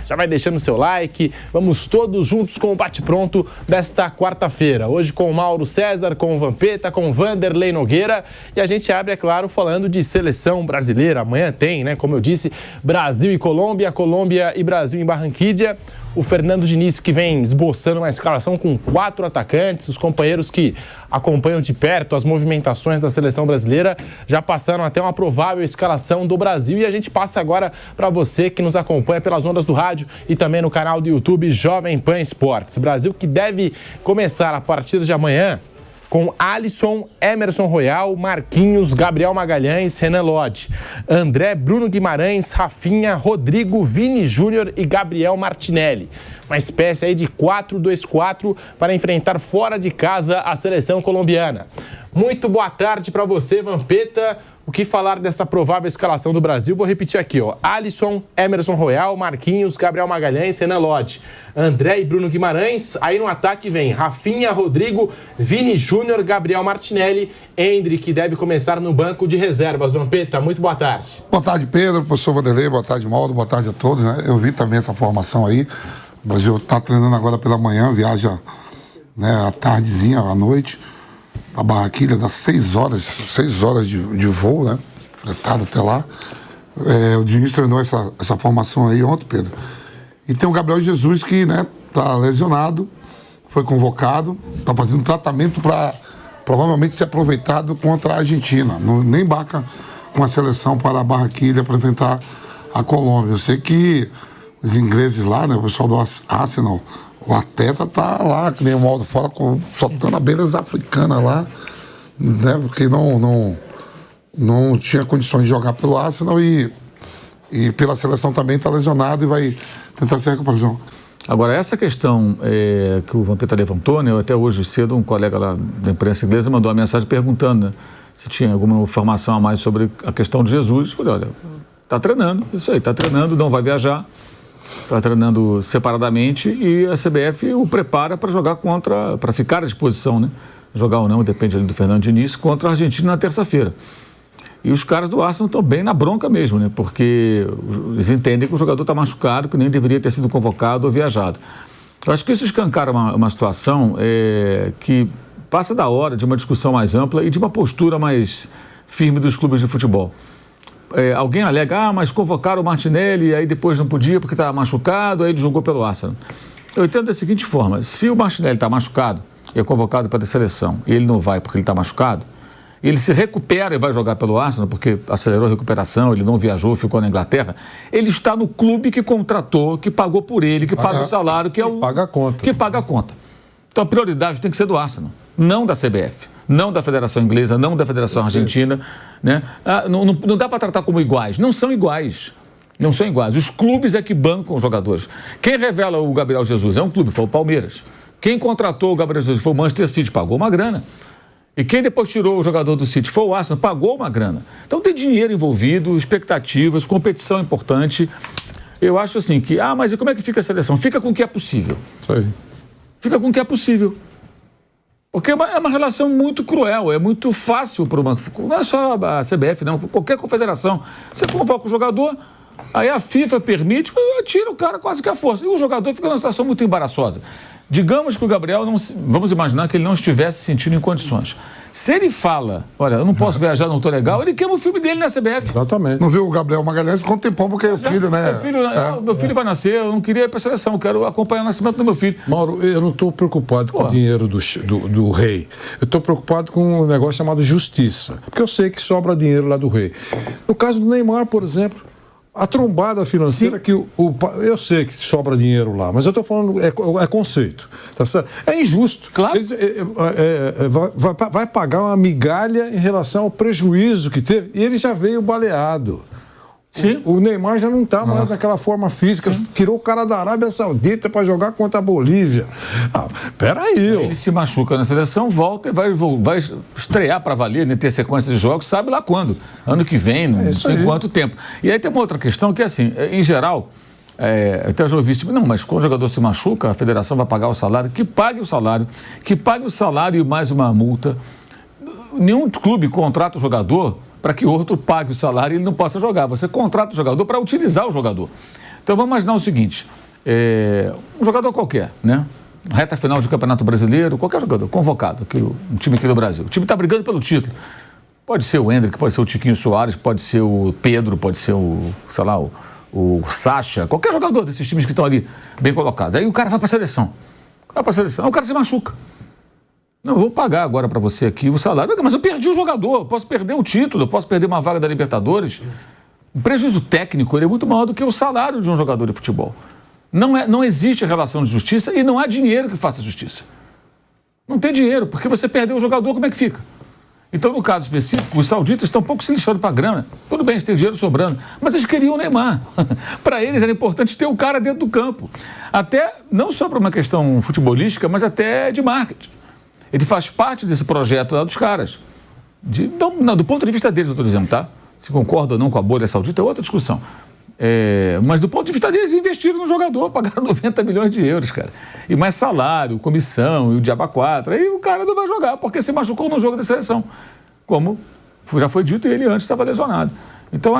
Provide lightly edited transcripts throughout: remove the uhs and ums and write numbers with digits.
já vai deixando seu like. Vamos todos juntos com o bate-pronto desta quarta-feira. Hoje com o Mauro César, com o Vampeta, com o Vanderlei Nogueira. E a gente abre, é claro, falando de seleção brasileira. Amanhã tem, né? Como eu disse, Brasil e Colômbia, Colômbia e Brasil em Barranquilla. O Fernando Diniz, que vem esboçando uma escalação com 4 atacantes. Os companheiros que acompanham de perto as movimentações da seleção brasileira já passaram até uma provável escalação do Brasil. E a gente passa agora para você que nos acompanha pelas ondas do rádio e também no canal do YouTube Jovem Pan Esportes. Brasil que deve começar a partir de amanhã com Alisson, Emerson Royal, Marquinhos, Gabriel Magalhães, Renan Lodge, André, Bruno Guimarães, Rafinha, Rodrigo, Vini Júnior e Gabriel Martinelli. Uma espécie aí de 4-2-4 para enfrentar fora de casa a seleção colombiana. Muito boa tarde para você, Vampeta. O que falar dessa provável escalação do Brasil? Vou repetir aqui, ó. Alisson, Emerson Royal, Marquinhos, Gabriel Magalhães, Renan Lodge, André e Bruno Guimarães. Aí no ataque vem Rafinha, Rodrigo, Vini Júnior, Gabriel Martinelli, Endrick, que deve começar no banco de reservas. Vampeta, muito boa tarde. Boa tarde, Pedro, professor Vanderlei, boa tarde, Mauro, boa tarde a todos, né? Eu vi também essa formação aí. O Brasil está treinando agora pela manhã, viaja, né, à tardezinha, à noite. A Barranquilla dá 6 horas de voo, né? Fretado até lá. O Diniz treinou essa formação aí ontem, Pedro. E tem o Gabriel Jesus que, né, tá lesionado, foi convocado, tá fazendo tratamento para provavelmente ser aproveitado contra a Argentina. Nem embarca com a seleção para a Barranquilla para enfrentar a Colômbia. Eu sei que os ingleses lá, né, o pessoal do Arsenal, o Arteta tá lá, que nem o Mauro fala, soltando abelhas africanas lá, né? Porque não tinha condições de jogar pelo Arsenal e pela seleção também tá lesionado e vai tentar se recuperar, João. Agora, essa questão que o Vampeta levantou, né? Até hoje cedo um colega lá da imprensa inglesa mandou uma mensagem perguntando, né, se tinha alguma informação a mais sobre a questão de Jesus. Eu falei, olha, tá treinando, isso aí, tá treinando, não vai viajar. Está treinando separadamente e a CBF o prepara para jogar para ficar à disposição, né? Jogar ou não, depende ali do Fernando Diniz, contra a Argentina na terça-feira. E os caras do Arsenal estão bem na bronca mesmo, né? Porque eles entendem que o jogador está machucado, que nem deveria ter sido convocado ou viajado. Eu acho que isso escancara uma situação que passa da hora de uma discussão mais ampla e de uma postura mais firme dos clubes de futebol. Alguém alega, mas convocaram o Martinelli, aí depois não podia porque estava machucado, aí ele jogou pelo Arsenal. Eu entendo da seguinte forma, se o Martinelli está machucado e é convocado para a seleção e ele não vai porque ele está machucado, ele se recupera e vai jogar pelo Arsenal porque acelerou a recuperação, ele não viajou, ficou na Inglaterra, ele está no clube que contratou, que pagou por ele, que paga o salário, que paga a conta. Que paga a conta. Então a prioridade tem que ser do Arsenal, não da CBF. Não da Federação Inglesa, não da Federação Argentina, né? Não dá para tratar como iguais. Não são iguais. Não são iguais. Os clubes é que bancam os jogadores. Quem revela o Gabriel Jesus é um clube, foi o Palmeiras. Quem contratou o Gabriel Jesus foi o Manchester City, pagou uma grana. E quem depois tirou o jogador do City foi o Arsenal, pagou uma grana. Então tem dinheiro envolvido, expectativas, competição importante. Eu acho assim que, mas e como é que fica a seleção? Fica com o que é possível. Isso aí. Fica com o que é possível. Porque é uma relação muito cruel, é muito fácil para uma... Não é só a CBF, não, qualquer confederação. Você convoca o jogador, aí a FIFA permite, tira o cara quase que à força. E o jogador fica numa situação muito embaraçosa. Digamos que o Gabriel, vamos imaginar que ele não estivesse se sentindo em condições. Se ele fala, olha, eu não posso viajar, não estou legal, ele queima o filme dele na CBF. Exatamente. Não viu o Gabriel Magalhães quanto tempo porque o filho, né? Meu filho vai nascer, eu não queria ir para a seleção, eu quero acompanhar o nascimento do meu filho. Mauro, eu não estou preocupado com o dinheiro do rei. Eu estou preocupado com um negócio chamado justiça. Porque eu sei que sobra dinheiro lá do rei. No caso do Neymar, por exemplo, a trombada financeira que eu sei que sobra dinheiro lá, mas eu estou falando, é conceito. Tá certo? É injusto. Claro. Vai pagar uma migalha em relação ao prejuízo que teve. E ele já veio baleado. Sim. O Neymar já não está mais naquela forma física. Sim. Tirou o cara da Arábia Saudita para jogar contra a Bolívia. Peraí. Ele se machuca na seleção, volta e vai estrear para valer, né, ter sequência de jogos, sabe lá quando. Ano que vem, não sei quanto tempo. E aí tem uma outra questão que é assim, em geral, até já ouvi isso, não, mas quando o jogador se machuca, a federação vai pagar o salário, que pague o salário e mais uma multa. Nenhum clube contrata o jogador para que outro pague o salário e ele não possa jogar. Você contrata o jogador para utilizar o jogador. Então vamos imaginar o seguinte, um jogador qualquer, né? Reta final de Campeonato Brasileiro, qualquer jogador convocado, um time aqui do Brasil. O time está brigando pelo título. Pode ser o Hendrick, pode ser o Tiquinho Soares, pode ser o Pedro, pode ser o Sacha, qualquer jogador desses times que estão ali bem colocados. Aí o cara vai para a seleção. Aí o cara se machuca. Não, eu vou pagar agora para você aqui o salário. Mas eu perdi o jogador, eu posso perder o título, eu posso perder uma vaga da Libertadores. O prejuízo técnico ele é muito maior do que o salário de um jogador de futebol. Não existe relação de justiça e não há dinheiro que faça justiça. Não tem dinheiro, porque você perdeu o jogador, como é que fica? Então, no caso específico, os sauditas estão um pouco se lixando para a grana. Tudo bem, eles têm dinheiro sobrando, mas eles queriam o Neymar. Para eles era importante ter o cara dentro do campo. Até, não só para uma questão futebolística, mas até de marketing. Ele faz parte desse projeto lá dos caras. Do ponto de vista deles, eu estou dizendo, tá? Se concorda ou não com a bolha saudita é outra discussão. Mas do ponto de vista deles, investiram no jogador, pagaram 90 milhões de euros, cara. E mais salário, comissão e o diabo 4. Aí o cara não vai jogar, porque se machucou no jogo da seleção. Como já foi dito, ele antes estava lesionado. Então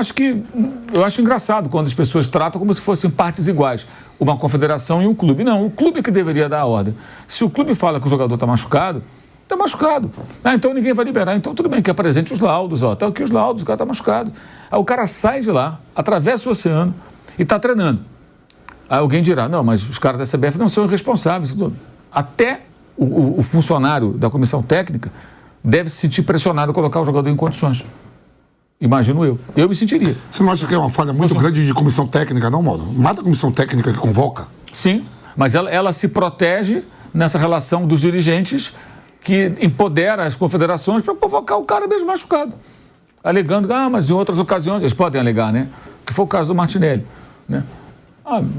eu acho engraçado quando as pessoas tratam como se fossem partes iguais. Uma confederação e um clube. Não, o clube que deveria dar a ordem. Se o clube fala que o jogador está machucado, está machucado. Então ninguém vai liberar. Então tudo bem, que apresente os laudos. Tá aqui os laudos, o cara está machucado. Aí o cara sai de lá, atravessa o oceano e está treinando. Aí alguém dirá, não, mas os caras da CBF não são irresponsáveis. Até o funcionário da comissão técnica deve se sentir pressionado a colocar o jogador em condições. Imagino eu. Eu me sentiria. Você não acha que é uma falha muito grande de comissão técnica, não, Mauro? Mata a comissão técnica que convoca? Sim, mas ela se protege nessa relação dos dirigentes que empodera as confederações para convocar o cara mesmo machucado. Alegando, mas em outras ocasiões, eles podem alegar, né? Que foi o caso do Martinelli, né?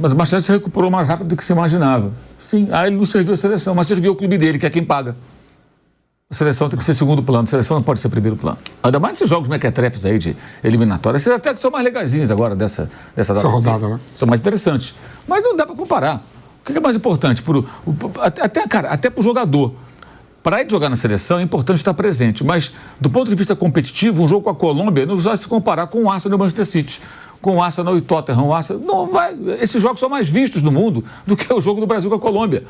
Mas o Martinelli se recuperou mais rápido do que se imaginava. Sim, ele não serviu a seleção, mas serviu o clube dele, que é quem paga. A seleção tem que ser segundo plano, a seleção não pode ser primeiro plano. Ainda mais esses jogos mequetrefes aí de eliminatória. Esses até que são mais legaisinhos agora dessa rodada, né? São mais interessantes. Mas não dá para comparar. O que é mais importante? Até para o jogador. Para ele jogar na seleção é importante estar presente, mas do ponto de vista competitivo, um jogo com a Colômbia não vai se comparar com o Arsenal e o Manchester City, com o Arsenal e o Tottenham. Não vai. Esses jogos são mais vistos no mundo do que o jogo do Brasil com a Colômbia.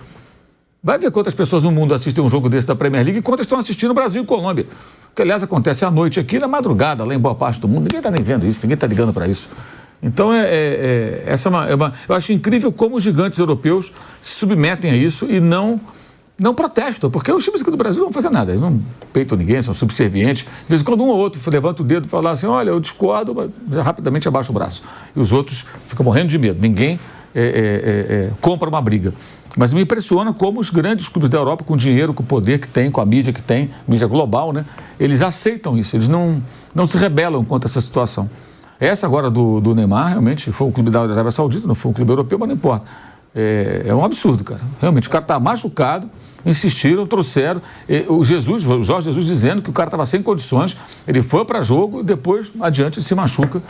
Vai ver quantas pessoas no mundo assistem um jogo desse da Premier League e quantas estão assistindo Brasil e Colômbia. Que, aliás, acontece à noite aqui, na madrugada, lá em boa parte do mundo. Ninguém está nem vendo isso, ninguém está ligando para isso. Então, eu acho incrível como os gigantes europeus se submetem a isso e não protestam, porque os times aqui do Brasil não vão fazer nada, eles não peitam ninguém, são subservientes. De vez em quando um ou outro levanta o dedo e fala assim, olha, eu discordo, mas já rapidamente abaixa o braço. E os outros ficam morrendo de medo, ninguém compra uma briga. Mas me impressiona como os grandes clubes da Europa, com o dinheiro, com o poder que tem, com a mídia que tem, mídia global, né, eles aceitam isso, eles não se rebelam contra essa situação. Essa agora do Neymar, realmente, foi um clube da Arábia Saudita, não foi um clube europeu, mas não importa. É um absurdo, cara. Realmente, o cara está machucado, insistiram, trouxeram. O Jorge Jesus dizendo que o cara estava sem condições, ele foi para jogo e depois, adiante, se machuca.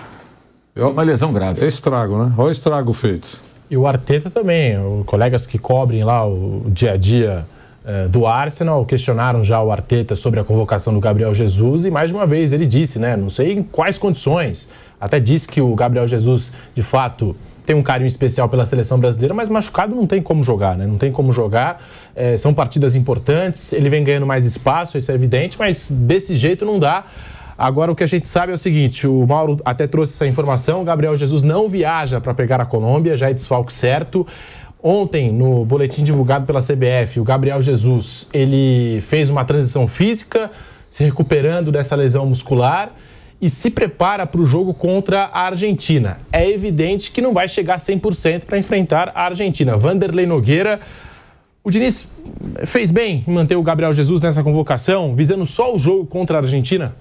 É uma lesão grave. É estrago, né? Olha o estrago feito. E o Arteta também, os colegas que cobrem lá o dia a dia do Arsenal questionaram já o Arteta sobre a convocação do Gabriel Jesus e mais de uma vez ele disse, né, não sei em quais condições, até disse que o Gabriel Jesus, de fato, tem um carinho especial pela seleção brasileira, mas machucado não tem como jogar, né? Não tem como jogar, são partidas importantes, ele vem ganhando mais espaço, isso é evidente, mas desse jeito não dá. Agora, o que a gente sabe é o seguinte, o Mauro até trouxe essa informação, o Gabriel Jesus não viaja para pegar a Colômbia, já é desfalque certo. Ontem, no boletim divulgado pela CBF, o Gabriel Jesus, ele fez uma transição física, se recuperando dessa lesão muscular e se prepara para o jogo contra a Argentina. É evidente que não vai chegar 100% para enfrentar a Argentina. Vanderlei Nogueira, o Diniz fez bem em manter o Gabriel Jesus nessa convocação, visando só o jogo contra a Argentina?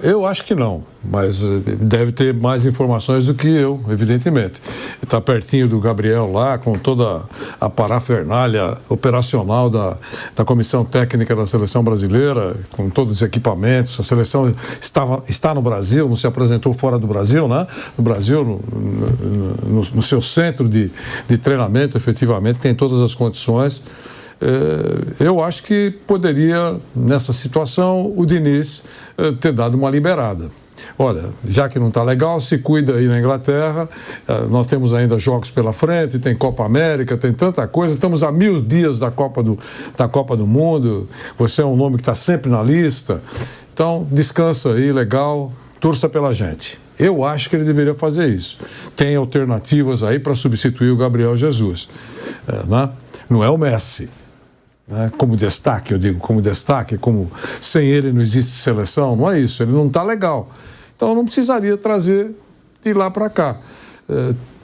Eu acho que não, mas deve ter mais informações do que eu, evidentemente. Está pertinho do Gabriel lá, com toda a parafernália operacional da Comissão Técnica da Seleção Brasileira, com todos os equipamentos. A seleção está no Brasil, não se apresentou fora do Brasil, né? No Brasil, no seu centro de treinamento, efetivamente, tem todas as condições. Eu acho que poderia, nessa situação, o Diniz ter dado uma liberada. olha, já que não está legal, se cuida aí na Inglaterra, nós temos ainda jogos pela frente, tem Copa América, tem tanta coisa, estamos a 1000 dias da Copa do Mundo, você é um nome que está sempre na lista, então descansa aí, legal, torça pela gente. Eu acho que ele deveria fazer isso. Tem alternativas aí para substituir o Gabriel Jesus, né? Não é o Messi. Como destaque, eu digo, como destaque, como sem ele não existe seleção, não é isso, ele não está legal. Então não precisaria trazer de lá para cá.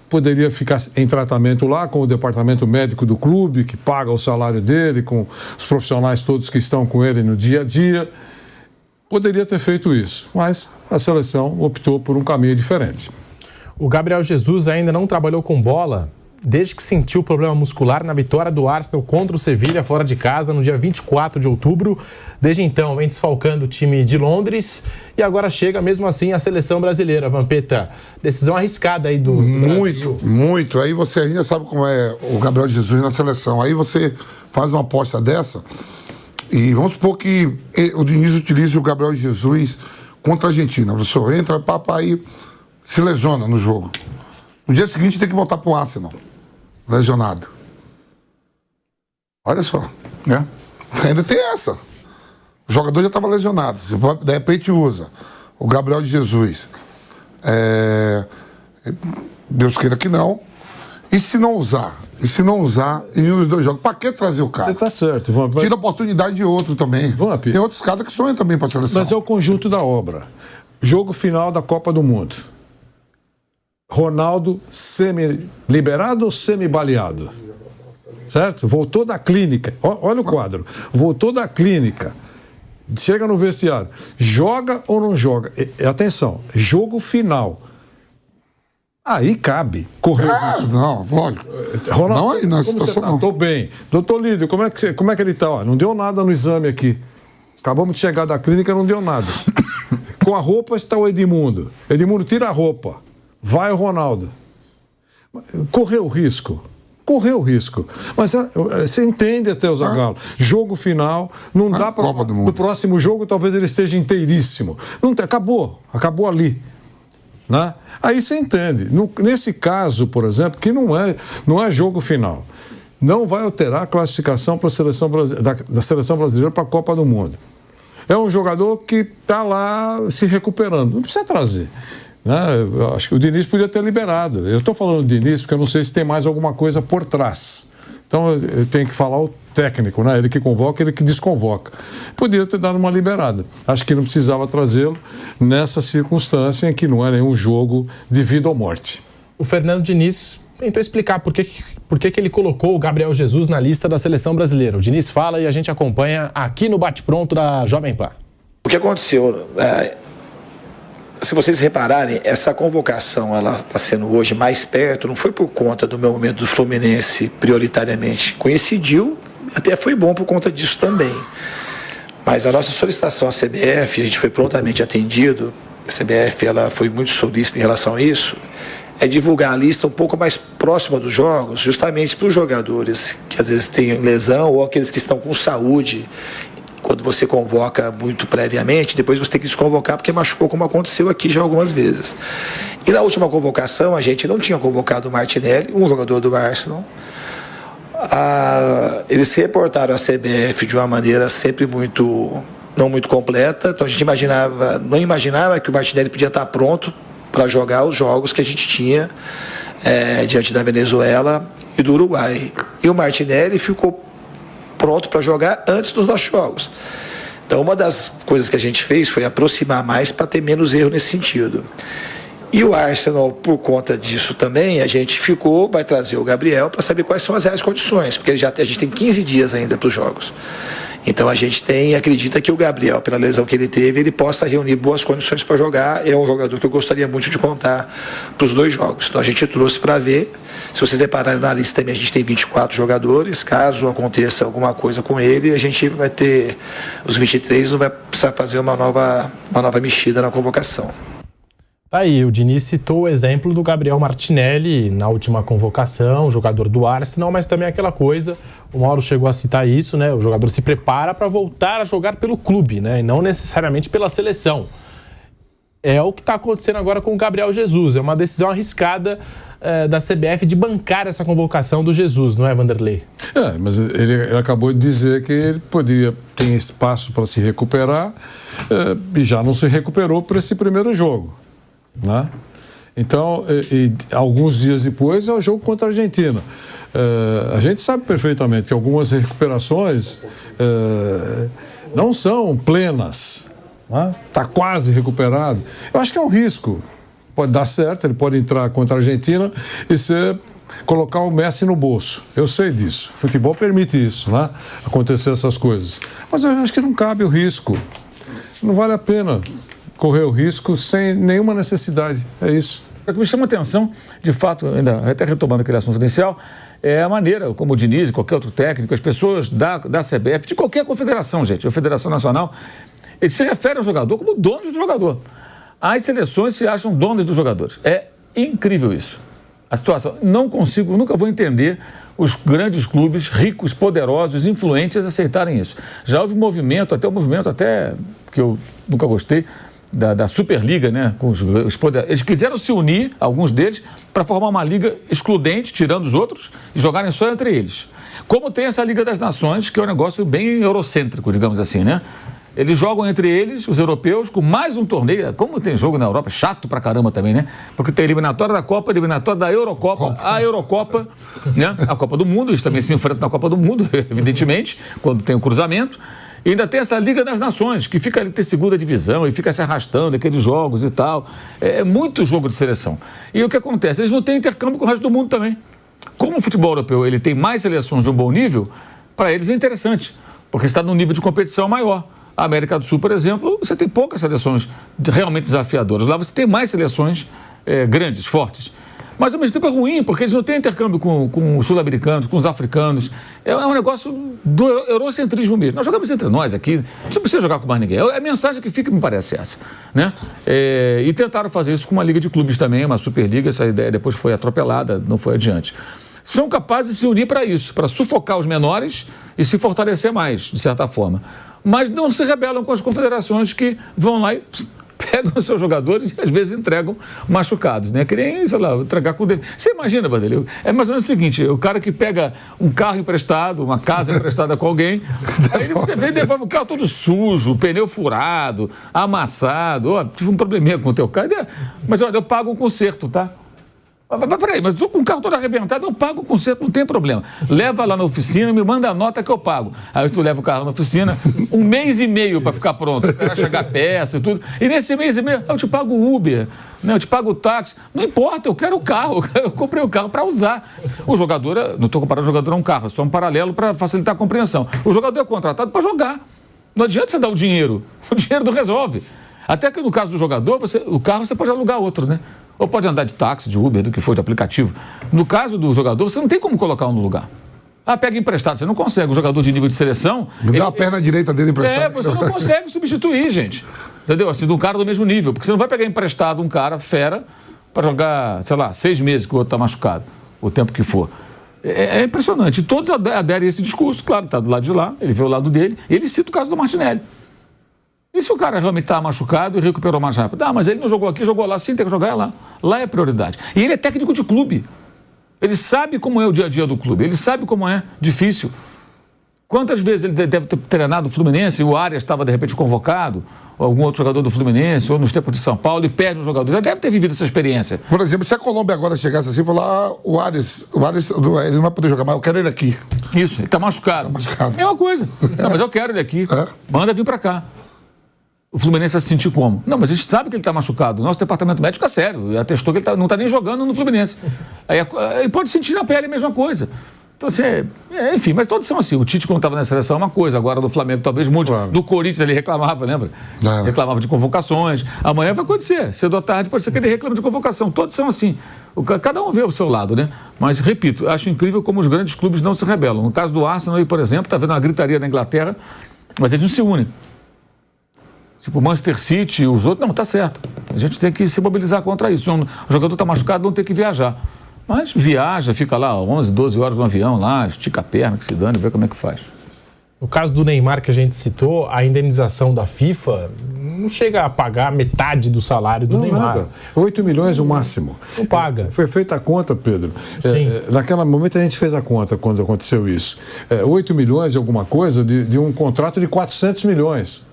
Poderia ficar em tratamento lá com o departamento médico do clube, que paga o salário dele, com os profissionais todos que estão com ele no dia a dia. Poderia ter feito isso, mas a seleção optou por um caminho diferente. O Gabriel Jesus ainda não trabalhou com bola desde que sentiu problema muscular na vitória do Arsenal contra o Sevilha fora de casa no dia 24 de outubro. Desde então vem desfalcando o time de Londres e agora chega mesmo assim à seleção brasileira. Vampeta, decisão arriscada aí do Brasil. Muito. Aí você ainda sabe como é o Gabriel Jesus na seleção. Aí você faz uma aposta dessa e vamos supor que o Diniz utilize o Gabriel Jesus contra a Argentina. A pessoa entra, aí se lesiona no jogo. No dia seguinte tem que voltar pro Arsenal. Lesionado. Olha só. Ainda tem essa. O jogador já estava lesionado. Você pode, de repente usa o Gabriel de Jesus. Deus queira que não. E se não usar? Em um dos dois jogos? Para que trazer o cara? Você está certo. Tira a oportunidade de outro também. Tem outros caras que sonham também para a seleção. Mas é o conjunto da obra. Jogo final da Copa do Mundo. Ronaldo semi-liberado ou semi-baleado? Certo? Voltou da clínica. Olha o quadro. Voltou da clínica. Chega no vestiário. Joga ou não joga? Atenção. Jogo final. Aí cabe. Correr isso. Não, lógico. Ronaldo, não aí na situação não. Estou bem. Doutor Lídio, como é que ele está? Não deu nada no exame aqui. Acabamos de chegar da clínica, não deu nada. Com a roupa está o Edmundo. Edmundo, tira a roupa. Vai o Ronaldo. Correu risco. Mas você entende até o Zagallo. Jogo final, não dá para... No próximo jogo talvez ele esteja inteiríssimo. Não tem, acabou ali. Né? Aí você entende. Nesse caso, por exemplo, que não é jogo final, não vai alterar a classificação para da seleção brasileira para a Copa do Mundo. É um jogador que está lá se recuperando. Não precisa trazer. Eu acho que o Diniz podia ter liberado. Eu estou falando do Diniz porque eu não sei se tem mais alguma coisa por trás. Então eu tenho que falar o técnico, né? Ele que convoca, ele que desconvoca. Podia ter dado uma liberada. Acho que não precisava trazê-lo nessa circunstância em que não é nenhum jogo de vida ou morte. O Fernando Diniz tentou explicar por que ele colocou o Gabriel Jesus na lista da seleção brasileira. O Diniz fala e a gente acompanha aqui no Bate-Pronto da Jovem Pan. O que aconteceu... Se vocês repararem, essa convocação ela está sendo hoje mais perto, não foi por conta do meu momento do Fluminense prioritariamente. Coincidiu, até foi bom por conta disso também. Mas a nossa solicitação à CBF, a gente foi prontamente atendido, a CBF ela foi muito solícita em relação a isso, é divulgar a lista um pouco mais próxima dos jogos, justamente para os jogadores que às vezes têm lesão ou aqueles que estão com saúde. Quando você convoca muito previamente, depois você tem que desconvocar porque machucou, como aconteceu aqui já algumas vezes. E na última convocação, a gente não tinha convocado o Martinelli, um jogador do Arsenal. Eles se reportaram à CBF de uma maneira sempre não muito completa, então a gente não imaginava que o Martinelli podia estar pronto para jogar os jogos que a gente tinha diante da Venezuela e do Uruguai. E o Martinelli ficou pronto para jogar antes dos nossos jogos. Então, uma das coisas que a gente fez foi aproximar mais para ter menos erro nesse sentido. E o Arsenal, por conta disso também, a gente vai trazer o Gabriel para saber quais são as reais condições, porque a gente tem 15 dias ainda para os jogos. Então a gente acredita que o Gabriel, pela lesão que ele teve, ele possa reunir boas condições para jogar. É um jogador que eu gostaria muito de contar para os dois jogos. Então a gente trouxe para ver. Se vocês repararem na lista também, a gente tem 24 jogadores. Caso aconteça alguma coisa com ele, a gente vai ter os 23, não vai precisar fazer uma nova mexida na convocação. Tá aí, o Diniz citou o exemplo do Gabriel Martinelli na última convocação, jogador do Arsenal, mas também aquela coisa, o Mauro chegou a citar isso, né? O jogador se prepara para voltar a jogar pelo clube, né? E não necessariamente pela seleção. É o que está acontecendo agora com o Gabriel Jesus. É uma decisão arriscada da CBF de bancar essa convocação do Jesus, não é, Vanderlei? Mas ele acabou de dizer que ele ter espaço para se recuperar e já não se recuperou para esse primeiro jogo, né? Então, alguns dias depois é o jogo contra a Argentina. A gente sabe perfeitamente que algumas recuperações não são plenas, né? Está quase recuperado. Eu acho que é um risco. Pode dar certo, ele pode entrar contra a Argentina e colocar o Messi no bolso. Eu sei disso. O futebol permite isso, né? Acontecer essas coisas. Mas eu acho que não cabe o risco. Não vale a pena correr o risco sem nenhuma necessidade. É isso. O que me chama a atenção, de fato, ainda até retomando aquele assunto inicial, é a maneira como o Diniz e qualquer outro técnico, as pessoas da CBF, de qualquer confederação, gente, a Federação Nacional, eles se referem ao jogador como dono do jogador. As seleções se acham donas dos jogadores. É incrível isso. A situação. Não consigo, nunca vou entender os grandes clubes, ricos, poderosos, influentes, aceitarem isso. Já houve movimento, até que eu nunca gostei, da Superliga, né? Com os poderosos. Eles quiseram se unir, alguns deles, para formar uma liga excludente, tirando os outros, e jogarem só entre eles. Como tem essa Liga das Nações, que é um negócio bem eurocêntrico, digamos assim, né? Eles jogam entre eles, os europeus, com mais um torneio. Como tem jogo na Europa, chato pra caramba também, né? Porque tem eliminatória da Copa, eliminatória da Eurocopa, a Eurocopa, né? A Copa do Mundo, eles também se enfrentam na Copa do Mundo, evidentemente, quando tem o cruzamento. E ainda tem essa Liga das Nações, que fica ali, tem segunda divisão e fica se arrastando aqueles jogos e tal. É muito jogo de seleção. E o que acontece? Eles não têm intercâmbio com o resto do mundo também. Como o futebol europeu ele tem mais seleções de um bom nível, para eles é interessante, porque está num nível de competição maior. A América do Sul, por exemplo, você tem poucas seleções realmente desafiadoras. Lá você tem mais seleções grandes, fortes. Mas, ao mesmo tempo, é ruim, porque eles não têm intercâmbio com os sul-americanos, com os africanos. É um negócio do eurocentrismo mesmo. Nós jogamos entre nós aqui, não precisa jogar com mais ninguém. A mensagem que fica, me parece, essa, né? E tentaram fazer isso com uma liga de clubes também, uma Superliga. Essa ideia depois foi atropelada, não foi adiante. São capazes de se unir para isso, para sufocar os menores e se fortalecer mais, de certa forma. Mas não se rebelam com as confederações que vão lá e pegam os seus jogadores e às vezes entregam machucados, né? Querem, sei lá, entregar com... Você imagina, Vanderlei, é mais ou menos o seguinte, o cara que pega um carro emprestado, uma casa emprestada com alguém, aí você vem e devolve o carro todo sujo, o pneu furado, amassado, tive um probleminha com o teu carro, mas olha, eu pago um conserto, tá? Mas peraí, mas estou com o carro todo arrebentado, eu pago o conserto, não tem problema. Leva lá na oficina, me manda a nota que eu pago. Aí tu leva o carro na oficina, 1 mês e meio para ficar pronto, para chegar a peça e tudo. E nesse mês e meio, eu te pago o Uber, né? Eu te pago o táxi. Não importa, eu quero o carro, eu comprei o carro para usar. O jogador, não estou comparando o jogador a um carro, é só um paralelo para facilitar a compreensão. O jogador é contratado para jogar. Não adianta você dar o dinheiro não resolve. Até que no caso do jogador, o carro você pode alugar outro, né? Ou pode andar de táxi, de Uber, do que for, de aplicativo. No caso do jogador, você não tem como colocar um no lugar. Pega emprestado, você não consegue. O jogador de nível de seleção... Me dá a perna direita dele emprestado. Você não consegue substituir, gente. Entendeu? Assim, de um cara do mesmo nível. Porque você não vai pegar emprestado um cara, fera, para jogar, sei lá, 6 meses que o outro está machucado. O tempo que for. É impressionante. E todos aderem a esse discurso. Claro, está do lado de lá, ele vê o lado dele. E ele cita o caso do Martinelli. E se o cara realmente está machucado e recuperou mais rápido? Mas ele não jogou aqui, jogou lá. Sim, tem que jogar lá. Lá é prioridade. E ele é técnico de clube. Ele sabe como é o dia a dia do clube. Ele sabe como é difícil. Quantas vezes ele deve ter treinado o Fluminense e o Arias estava, de repente, convocado, ou algum outro jogador do Fluminense, ou nos tempos de São Paulo, e perde um jogador. Já deve ter vivido essa experiência. Por exemplo, se a Colômbia agora chegasse assim e falar, o Arias, ele não vai poder jogar mais, eu quero ele aqui. Isso, ele está machucado. É uma coisa. Não, mas eu quero ele aqui. Manda vir para cá. O Fluminense vai se sentir como? Não, mas a gente sabe que ele está machucado. O nosso departamento médico é sério. Atestou que ele não está nem jogando no Fluminense. Aí pode sentir na pele a mesma coisa. Então, assim, enfim, mas todos são assim. O Tite, quando estava na seleção, é uma coisa. Agora, no Flamengo, talvez mude. Claro. Do Corinthians, ele reclamava, lembra? Reclamava de convocações. Amanhã vai acontecer. Cedo ou tarde, pode ser que ele reclame de convocação. Todos são assim. Cada um vê o seu lado, né? Mas, repito, acho incrível como os grandes clubes não se rebelam. No caso do Arsenal, por exemplo, está vendo uma gritaria na Inglaterra, mas eles não se unem. Tipo, o Manchester City e os outros, não, tá certo. A gente tem que se mobilizar contra isso. O jogador está machucado, não tem que viajar. Mas viaja, fica lá 11, 12 horas no avião, lá, estica a perna, que se dane, vê como é que faz. No caso do Neymar que a gente citou, a indenização da FIFA não chega a pagar metade do salário do Neymar. Nada. 8 milhões o máximo. Não paga. Foi feita a conta, Pedro. Sim. Naquele momento a gente fez a conta quando aconteceu isso. 8 milhões e alguma coisa de um contrato de 400 milhões.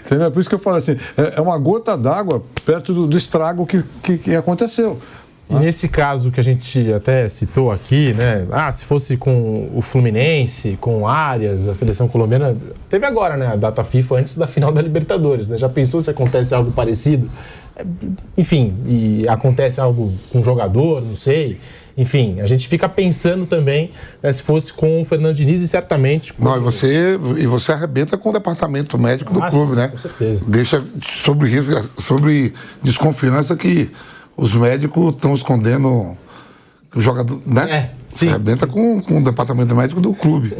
Entendeu? Por isso que eu falo assim, é uma gota d'água perto do estrago que aconteceu. E nesse caso que a gente até citou aqui, né? Se fosse com o Fluminense, com o Arias, a seleção colombiana, teve agora, né? A data FIFA antes da final da Libertadores, né? Já pensou se acontece algo parecido? Enfim, e acontece algo com o jogador, não sei. Enfim, a gente fica pensando também, né, se fosse com o Fernando Diniz e certamente... Não, e você arrebenta com o departamento médico do clube, sim, né? Com certeza. Deixa sobre desconfiança que os médicos estão escondendo o jogador, né? Sim. Arrebenta com o departamento médico do clube.